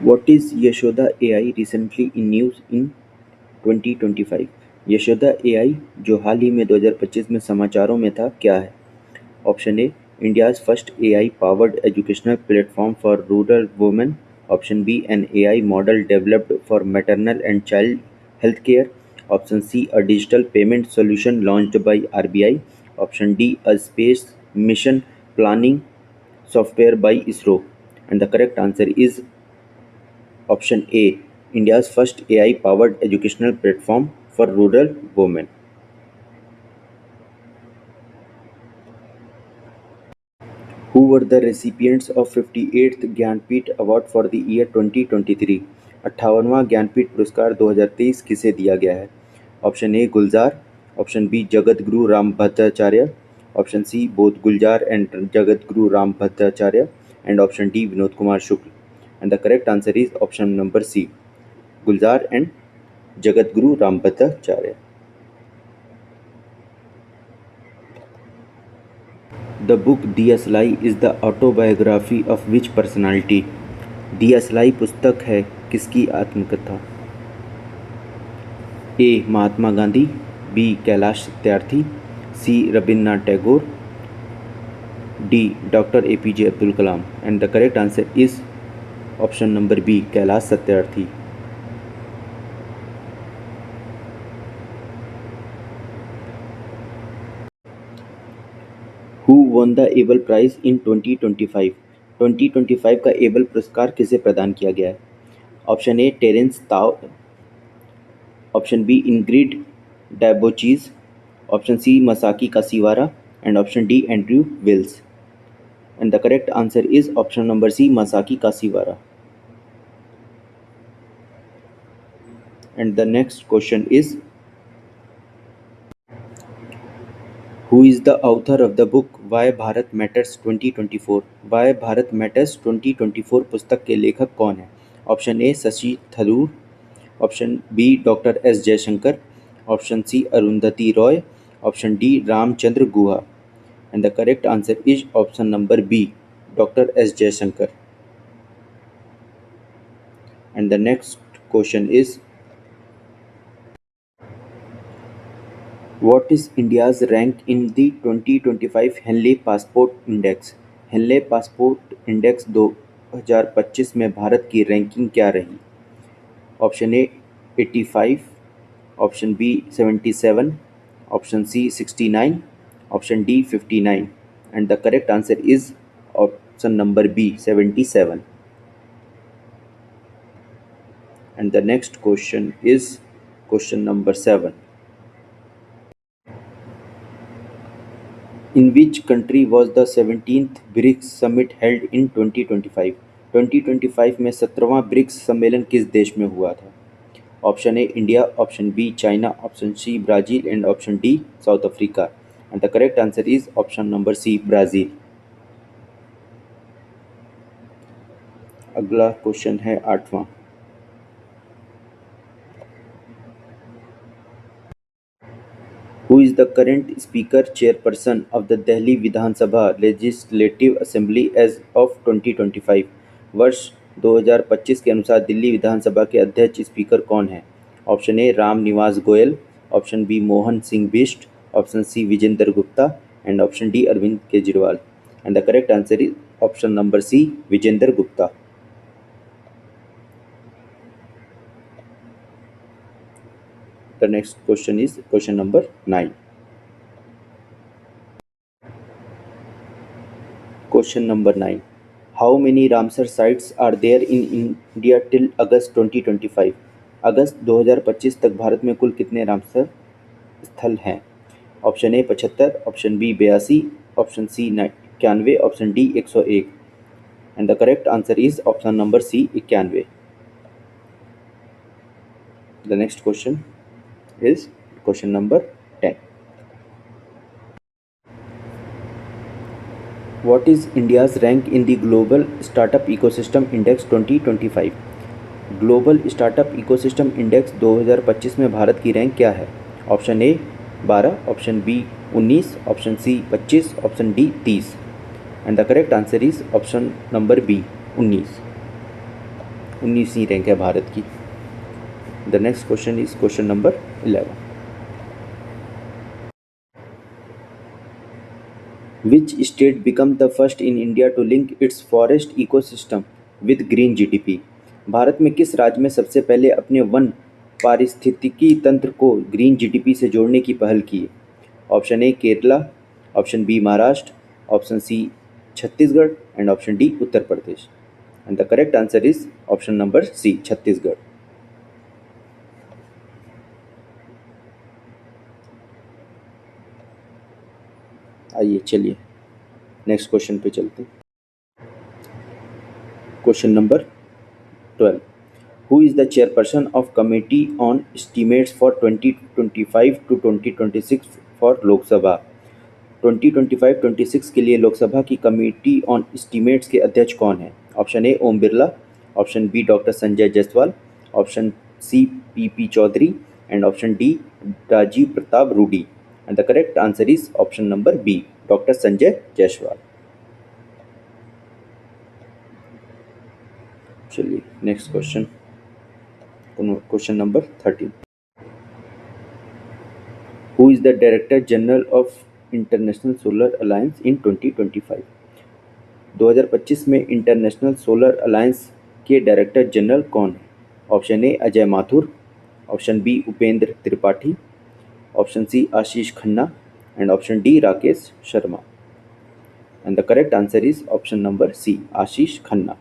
What is Yashoda AI recently in news in 2025? Yashoda AI जो हाल ही में 2025 में समाचारों में था क्या है? Option A India's first AI powered educational platform for rural women. Option B an AI model developed for maternal and child health care. Option C a digital payment solution launched by RBI. Option D a space mission planning software by ISRO. And the correct answer is option A, India's first AI-powered educational platform for rural women. Who were the recipients of 58th Jnanpith award for the year 2023? 58वां ज्ञानपीठ पुरस्कार 2023 किसे दिया गया है? Option A Gulzar, option B Jagat Guru Ram Bhattacharya, option C both Gulzar and Jagat Guru Ram Bhattacharya, and option D Vinod Kumar Shukla. And the correct answer is option number C, Gulzar and Jagat Guru Ram Bhattacharya. The book दियासलाई is the autobiography of which personality? दियासलाई पुस्तक है किसकी आत्मकथा? A Mahatma Gandhi, B Kailash Satyarthi, C Rabindranath Tagore, D doctor APJ Abdul Kalam. And the correct answer is option number B Kailash Satyarthi. Who won the Abel prize in 2025? 2025 का able पुरस्कार किसे प्रदान किया गया है? Option A Terence Tao, option B Ingrid Daubechies, option C Masaki Kashiwara, and option D Andrew Wiles. And the correct answer is option number C Masaki Kashiwara. And the next question is Who is the author of the book Why Bharat Matters 2024? Why Bharat Matters 2024 पुस्तक के लेखक कौन है? Option A Shashi Tharoor, option B doctor S Jaishankar, option C Arundhati Roy, option D Ramachandra Guha. And the correct answer is option number B doctor S Jaishankar. And the next question is What is India's rank in the 2025 Henley Passport Index? Henley passport index 2025 में भारत की ranking क्या रही? Option A 85, option B 77, option C 69, option D 59. And the correct answer is option number B 77. And the next question is question number 7. In which country was the 17th BRICS summit held in 2025? 2025 में 17वां BRICS सम्मेलन किस देश में हुआ था? Option A India, option B China, option C Brazil, and option D South Africa. And the correct answer is option number C Brazil. अगला question है 8वां. Who is the current Speaker Chairperson of the Delhi Vidhan Sabha Legislative Assembly as of 2025? वर्ष 2025 के अनुसार दिल्ली विधानसभा के अध्यक्ष speaker कौन है? Option A Ram Niwas Goyal, option B Mohan Singh Bisht, option C Vijender Gupta, and option D Arvind Kejriwal. And the correct answer is option number C Vijender Gupta. The next question is question number 9. Question number 9. How many Ramsar sites are there in India till August 2025? अगस्त 2025 तक भारत में कुल कितने Ramsar स्थल हैं? Option A 75, option B 82, option C 91, option D 101. And the correct answer is option number C 91. The next question is question number 10. What is India's rank in the Global Startup Ecosystem Index 2025? Global startup ecosystem index 2025 में भारत की rank क्या है? Option A 12, option B 19, option C 25, option D 30. And the correct answer is option number B 19वीं rank है भारत की। The next question is question number 11। Which state became the first in India to link its forest ecosystem with green GDP? Bharat में किस राज्य में सबसे पहले अपने वन पारिस्थितिकी तंत्र को ग्रीन जीडीपी से जोड़ने की पहल की? Option A Kerala, option B Maharashtra, option C Chhattisgarh and option D Uttar Pradesh. And the correct answer is option number C Chhattisgarh. आइए चलिए नेक्स्ट क्वेश्चन पे चलते हैं। Question number 12। Who is the chairperson of Committee on Estimates for 2025 to 2026 for लोक सभा? 2025-26 के लिए लोकसभा की कमेटी ऑन एस्टीमेट्स के अध्यक्ष कौन है? Option A Om Birla, option B doctor Sanjay Jaiswal, option C P Chaudhary and option D Rajiv Pratap Rudy. And the correct answer is option number B doctor Sanjay Jaiswal. चलिए next question, question number 13। Who is the Director General of International Solar Alliance in 2025? 2025 में International Solar Alliance के director general कौन है? Option A Ajay Mathur, option B Upendra Tripathi, option C Ashish Khanna and option D Rakesh Sharma. And the correct answer is option number C Ashish Khanna.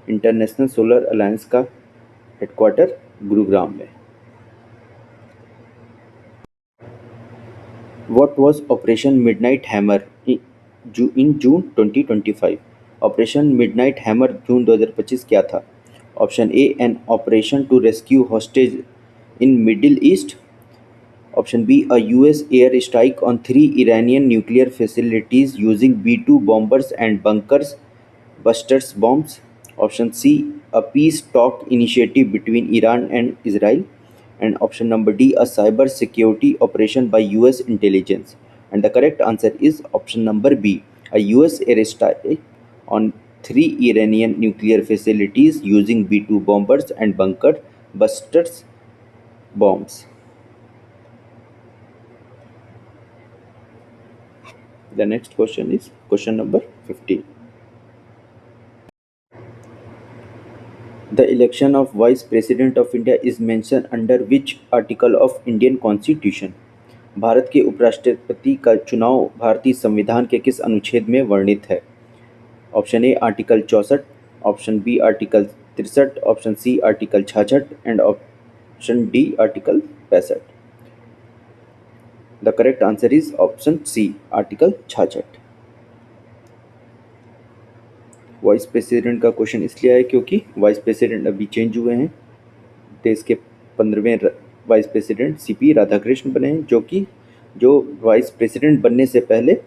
International Solar Alliance का headquarter Gurugram में। What was Operation Midnight Hammer in June 2025? Operation midnight hammer June 2025 क्या था? Option A an operation to rescue hostage in Middle East, option B a US air strike on 3 Iranian nuclear facilities using B-2 bombers and bunkers busters bombs, option C a peace talk initiative between Iran and Israel, and option number D a cyber security operation by US intelligence. And the correct answer is option number B a US airstrike on 3 Iranian nuclear facilities using B-2 bombers and bunker busters bombs. The next question is question number 15. The election of Vice President of India is mentioned under which article of Indian Constitution? Bharat के उपराष्ट्रपति का चुनाव भारतीय संविधान के किस अनुच्छेद में वर्णित है? Option A article 64, option B article 63, option C article 66 and option D article 65। The correct answer is option C article 66। Vice president का क्वेश्चन इसलिए आया क्योंकि वाइस प्रेसिडेंट अभी चेंज हुए हैं। देश के 15वें वाइस प्रेसिडेंट सीपी राधाकृष्ण बने हैं, जो वाइस प्रेसिडेंट बनने से पहले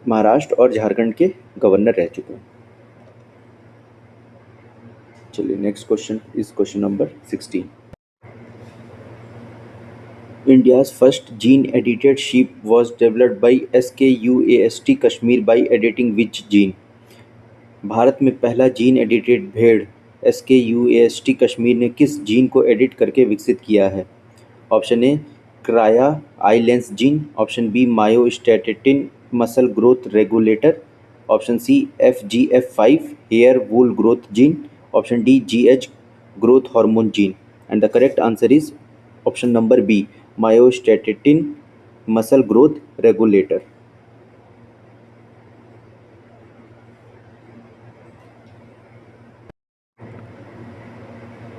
महाराष्ट्र और झारखंड के गवर्नर रह चुके हैं। चलिए next question is question number 16। India's first gene-edited sheep was developed by SKUAST Kashmir by editing which gene? Bharat में पहला जीन एडिटेड भेड़ SKUAST कश्मीर ने किस जीन को एडिट करके विकसित किया है? ऑप्शन ए क्राया आइलेंस gene, option B myostatin muscle growth regulator, option C FGF5 hair wool growth gene, option D GH growth hormone gene. And the correct answer is option number B myostatin muscle growth regulator.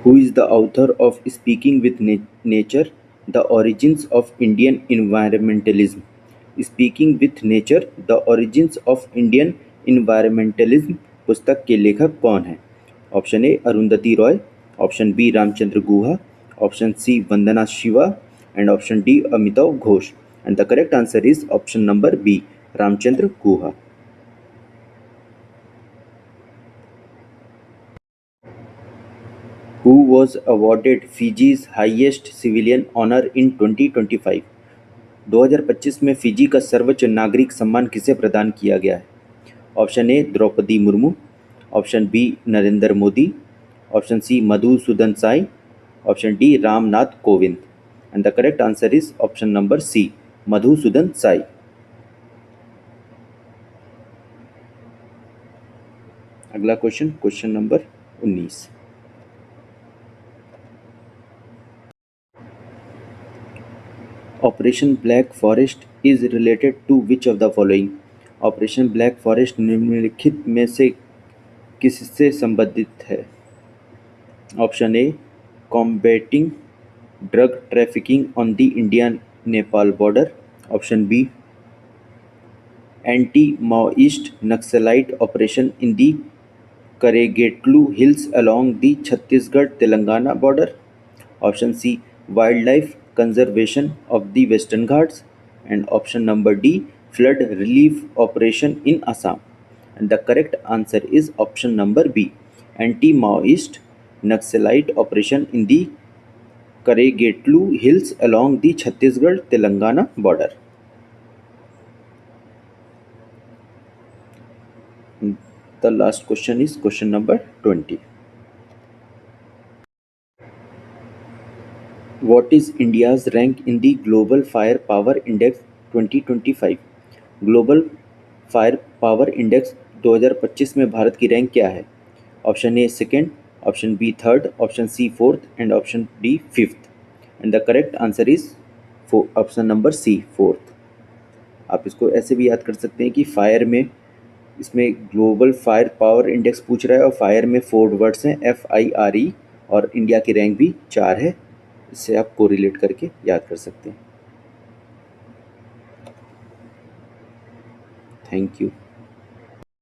Who is the author of Speaking with Nature, The Origins of Indian Environmentalism? Speaking with Nature, The Origins of Indian Environmentalism पुस्तक के लेखक कौन हैं? Option A Arundhati Roy, option B Ramachandra Guha, option C Vandana Shiva and option D Amitabh Ghosh. And the correct answer is option number B Ramachandra Guha. Who was awarded Fiji's highest civilian honor in 2025? 2025 में Fiji का सर्वोच्च नागरिक सम्मान किसे प्रदान किया गया है? Option A Droupadi Murmu, option B Narendra Modi, option C Madhusudan Sai, option D Ramnath Kovind. And the correct answer is option number C, Madhusudan Sai. अगला question, question number 19। Operation black forest is related to which of the following. Operation black forest निम्नलिखित में से किससे संबंधित है? Option A combating drug trafficking on the India Nepal border, option B anti Maoist Naxalite operation in the Karregutta hills along the Chhattisgarh Telangana border, option C wildlife conservation of the Western Ghats, and option number D flood relief operation in Assam. And the correct answer is option number B, anti-Maoist Naxalite operation in the Karegetlu hills along the Chhattisgarh Telangana border. The last question is question number 20. What is India's rank in the Global Firepower Index 2025? Global firepower index 2025 में भारत की rank क्या है? Option A second, option B third, option C fourth and option D fifth. And the correct answer is option number C, fourth. आप इसको ऐसे भी याद कर सकते हैं कि फायर में, इसमें ग्लोबल फायर पावर इंडेक्स पूछ रहा है और फायर में 4 वर्ड्स हैं, FIRE, और इंडिया की रैंक भी 4 है। इससे आप कोरिलेट करके याद कर सकते हैं। Thank you.